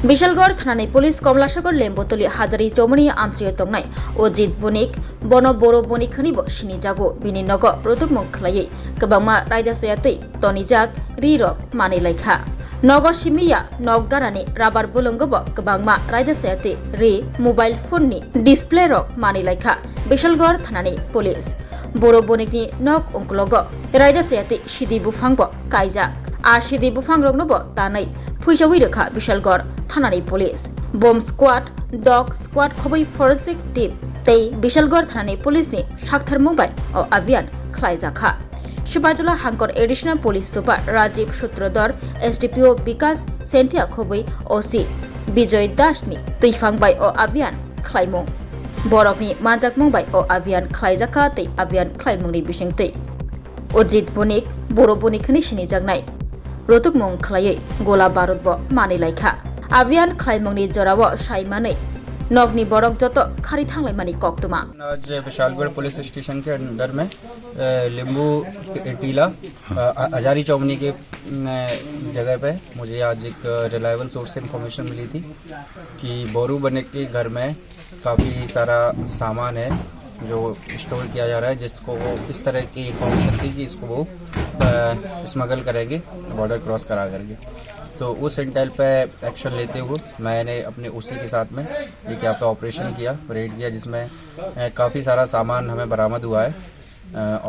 Bishalgarh থানানি police Kamalasagar লেম্বতলি হাজারি চৌমনি আমচিয়ে তংনাই অজিত বণিক বন বড় বণিকখানি সিনি জাগো বিনি নগ রতকমুং खलायै गोबांमा रायदासयातै तनिजाक rirok mani laikha Nogo simiya nog garani rabar bulunggobo गोबांमा रायदासयातै ri mobile phone ni display rok mani laikha Bishalgor thanani police boro bonikni nog ungklogo रायदासयातै Siddi Bwphang bo Kaijak Siddi Bwphang roknobo tanai फैसावै रोखा Bishalgor thanani police bomb squad dog squad khobai forensic team tei Bishalgor thanani police ni sakthar mobile o avian khlaijaka Shubajula Hankor additional police super Rajiv Sutradar SDPO Bikas Sentia khobai OC Bijoy Dashni Bwphang bai o avian khlaimung Borokni manjak mungbai o avian khlaijaka tei avian khlaimungni bisingtei Ajit bonik boro bonikni sini jagnai Rotogwi खलायै गोला बारूद bo mani laikha avian khlaimungni jorao saimanei नगनी बरक जत खारी थांलायमानि कक्तुमा आज Vishalgarh police station के अंदर में लिंबू टीला हजारी चौमनी के जगह पे मुझे आज एक रिलायबल सोर्स से इंफॉर्मेशन मिली थी कि बोरू बने के घर में काफ़ी सारा सामान है जो स्टोर किया जा रहा है, जिसको वो इस तरह की इंफॉर्मेशन थी कि इसको वो स्मगल करेंगे बॉर्डर क्रॉस करा करके। तो उस इंटेल पे एक्शन लेते हुए मैंने अपने उसी के साथ में एक यहाँ पे ऑपरेशन किया, रेड किया, जिसमें काफ़ी सारा सामान हमें बरामद हुआ है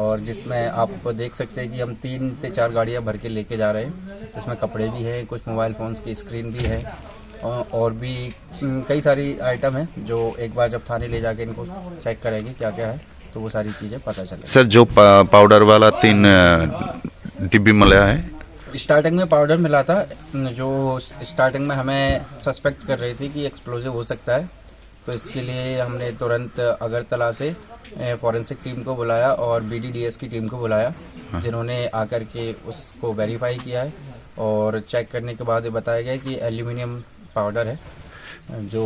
और जिसमें आप देख सकते हैं कि हम 3 से 4 गाड़ियाँ भर के लेके जा रहे हैं। इसमें कपड़े भी हैं, कुछ मोबाइल फ़ोन्स की स्क्रीन भी है और भी कई सारी आइटम है जो एक बार जब थाने ले जाके इनको चेक करेंगे क्या क्या है तो वो सारी चीज़ें पता चलेगी। सर जो पाउडर वाला 3 डिब्बी मिला है, स्टार्टिंग में पाउडर मिला था जो स्टार्टिंग में हमें सस्पेक्ट कर रही थी कि एक्सप्लोजिव हो सकता है, तो इसके लिए हमने तुरंत अगरतला से फॉरेंसिक टीम को बुलाया और BDDS की टीम को बुलाया, जिन्होंने आकर के उसको वेरीफाई किया है और चेक करने के बाद ये बताया गया कि एल्यूमिनियम पाउडर है जो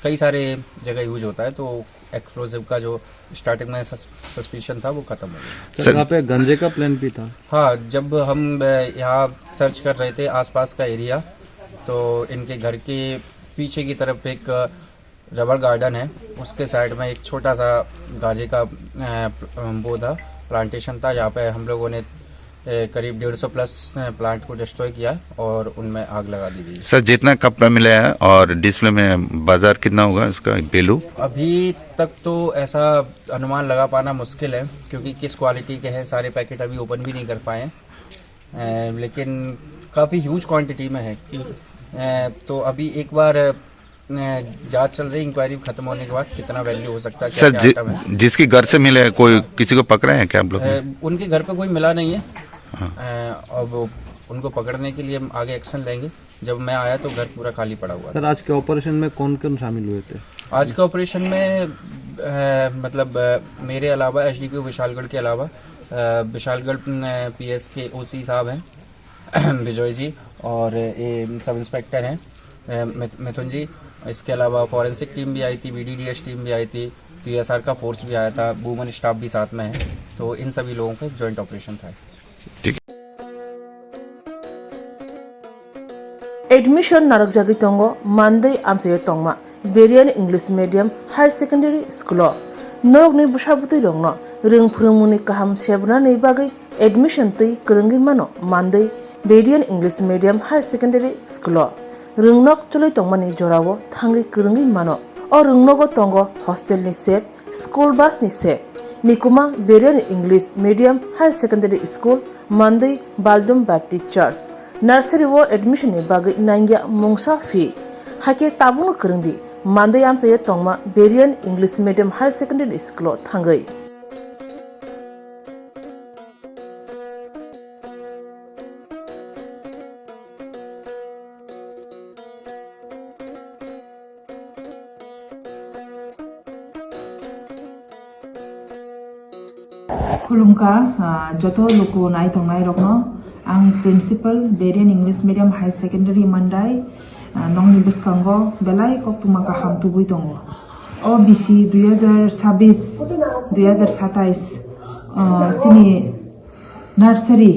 कई सारे जगह यूज होता है, तो एक्सप्लोजिव का जो स्टार्टिंग में सस्पिशन था वो खत्म हो गया। सर यहाँ पे गंजे का प्लान भी था? हाँ, जब हम यहाँ सर्च कर रहे थे आसपास का एरिया, तो इनके घर के पीछे की तरफ एक रबर गार्डन है, उसके साइड में एक छोटा सा गांजे का वो था, प्लांटेशन था, जहाँ पे हम लोगों ने करीब 150 प्लस प्लांट को डिस्ट्रॉय किया और उनमें आग लगा दी गई। सर जितना कपड़ा मिला है और डिस्प्ले में बाजार कितना होगा इसका वैल्यू? अभी तक तो ऐसा अनुमान लगा पाना मुश्किल है क्योंकि किस क्वालिटी के हैं, सारे पैकेट अभी ओपन भी नहीं कर पाए हैं, लेकिन काफ़ी ह्यूज क्वांटिटी में है। तो अभी एक बार जांच चल रही, इंक्वायरी खत्म होने के बाद कितना वैल्यू हो सकता है। सर जिसके घर से मिले कोई किसी को पकड़े हैं क्या आप लोग? उनके घर पे कोई मिला नहीं है। अब उनको पकड़ने के लिए हम आगे एक्शन लेंगे। जब मैं आया तो घर पूरा खाली पड़ा हुआ था। सर आज के ऑपरेशन में कौन कौन शामिल हुए थे? आज के ऑपरेशन में मतलब मेरे अलावा SDPO विशालगढ़ के अलावा विशालगढ़ PS के OC साहब हैं विजय जी, और ये सब इंस्पेक्टर हैं मिथुन जी। इसके अलावा फॉरेंसिक टीम भी आई थी, BDDS टीम भी आई थी, TSR का फोर्स भी आया था, वुमेन स्टाफ भी साथ में है, तो इन सभी लोगों का एक जॉइंट ऑपरेशन था। ठीक। एडमिशन नारक जागी तंगो मानदे आमसे तंगमा Berean English medium higher secondary school नरक ने बुसाबुतै रंगनो रों फोरोंमुनि काहाम सेबना नै बागै एडमिशन तै करंगि मानो मानदे Berean English medium higher secondary school रोंनक चलै तंगमानि जरावो थांगै करंगि मानो और रोंनगो तंगो हॉस्टेल नि सेब स्कूल बस नि सेब निकुमा Berean English medium higher secondary school मानदे बालडुम बैप्टिस्ट चर्च नर्सरी वो एडमिशन नि बागै नांगिया मुंगसा फी हाके ताबुनो करंगि मानदे आमसे तंगमा Berean English medium higher secondary school थांगै खुलुमका जतो लोको नाय तंगनाय रखनो आं principal Berean English medium high secondary मंडाई नंगनि बसकांगो बेलाय कक्तुमा गाहाम तुबुय दंगो ओ बिसि 2026 सिनि नर्सरी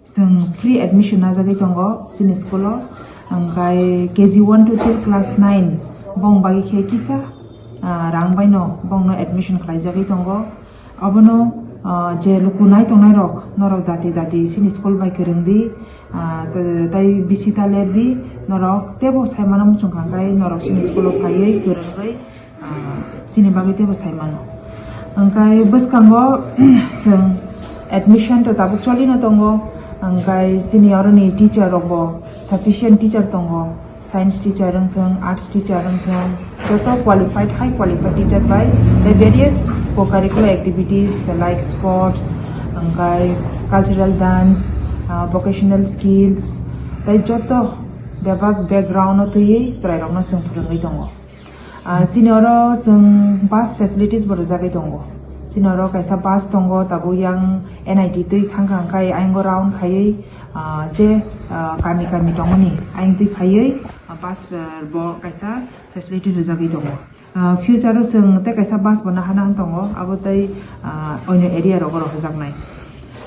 जों फ्री एडमिशन नाजागै दंगो सिनि स्कुलाव angkai KG 1 to 2 class 9 bong bagi khe kisa rang bai no bong no admission khlaijagui tongo abono je luku nai tongnai rok norok dati sini school bai kerengdi tai bisita lerdi norok tebo saimano muchung khangkai norok sini school o phaiei kerengai sini bagi tebo saimano angkai bwskango sing admission to tabuk cholino tongo angkai senior ni teacher rok bo sufficient teacher tongo science teacher rengthong arts teacher rengthong joto qualified high qualified teacher by the various co-curricular activities like sports angkai cultural dance vocational skills tai joto bebak background no tui trai rok no sing phurungai tongo senior sing bus facilities bo jagai tongo sinoro kaisa bus tongo tabu yang NIT tui thangkang kai aingo round khaiei je kami tongoni aing tui khaiei bus bo kaisa facility rujagi tongo future o sing te kaisa bus bo nahana tongo abo tai oino area ro ro hjaknai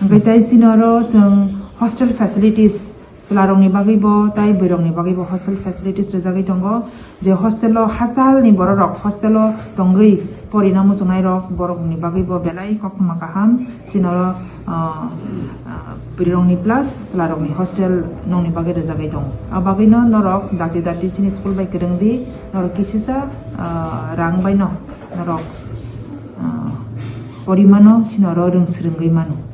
ngai tai sinoro sing hostel facilities Selarongni bagi bo tai berongni bagi bo hostel facilities rejagi tongo je hostelo hasal ni borok hostelo tonggui porinamu sungai rok borokni bagi bo belai kokma kaham sinoro berongni plus selarongni hostel nongni bagi rejagi tong abagi no norok dati sini school bai kerengdi norok kisisa rang bai no norok porimano sinoro rungsrenggai manu